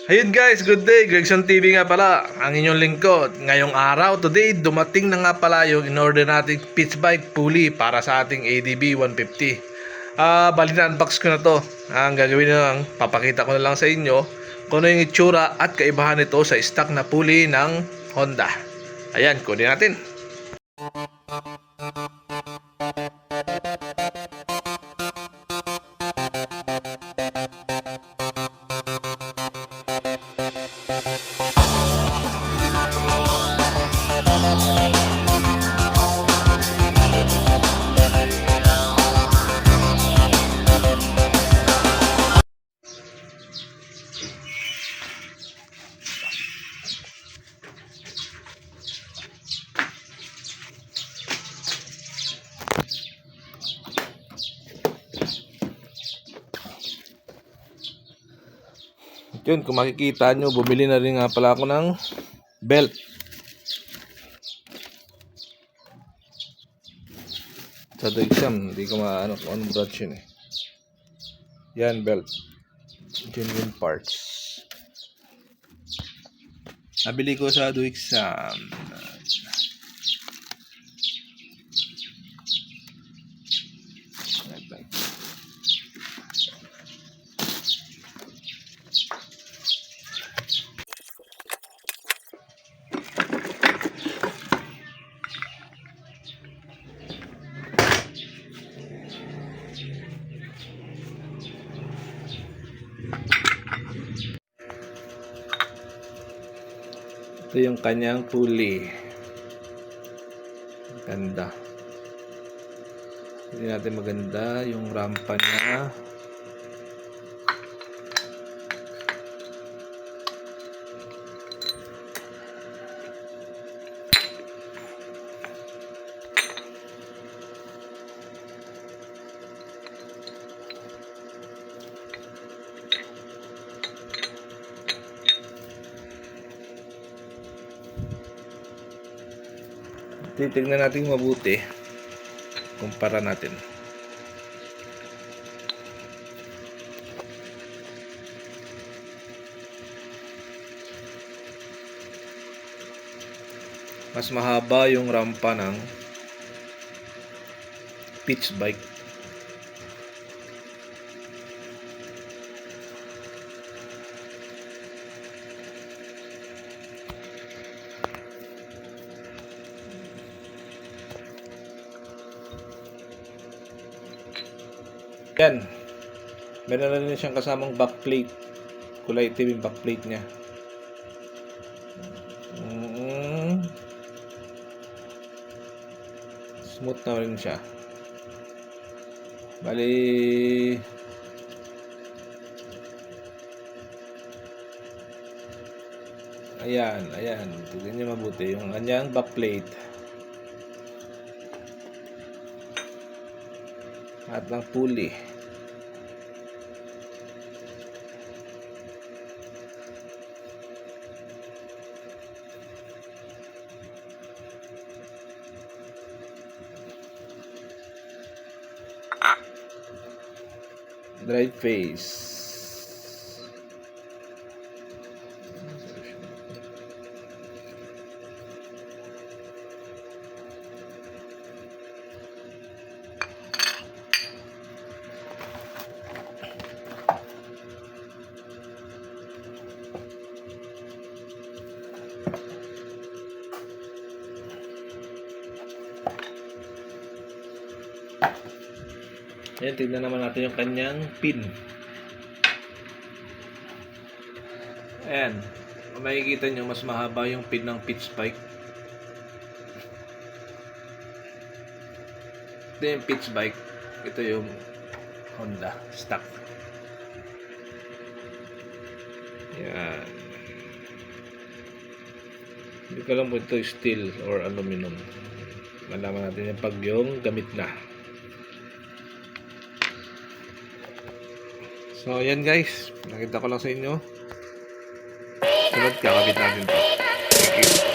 Ayun guys, good day. Gregson TV nga pala, ang inyong lingkod. Ngayong araw, today, dumating na nga pala yung in-order nating pitch bike pulley para sa ating ADB 150. Bali na unbox ko na to. Ang gagawin na lang, papakita ko na lang sa inyo kung ano yung itsura at kaibahan nito sa stock na pulley ng Honda. Ayan, kunin natin. Yun, kung makikita nyo, bumili na rin nga pala ako ng belt. Sa the exam, hindi ko maano kung anong branch yun eh. Yan, belt. Genuine parts. Nabili ko sa the exam. Ito yung kanyang pulley. Ganda. Hindi natin maganda yung rampa niya. Titignan natin mabuti. Kumpara natin. Mas mahaba yung rampa ng pitch bike. Yan. Meron na rin siyang kasamang backplate. Kulay itim yung backplate niya. Smooth na rin siya. Bali ayan. Tignan niyo mabuti yung kanyang backplate. At ng pulley. Drive face. Ayan, tignan naman natin yung kanyang pin. Ayan. Kung makikita nyo, mas mahaba yung pin ng pitch bike. Ito yung pitch bike. Ito yung Honda stock. Ayan. Hindi ko alam kung ito steel or aluminum. Malaman natin yung pag yung gamit na. So, yan guys. Nakita ko lang sa inyo. Sunod, kakabit natin ito. Thank you.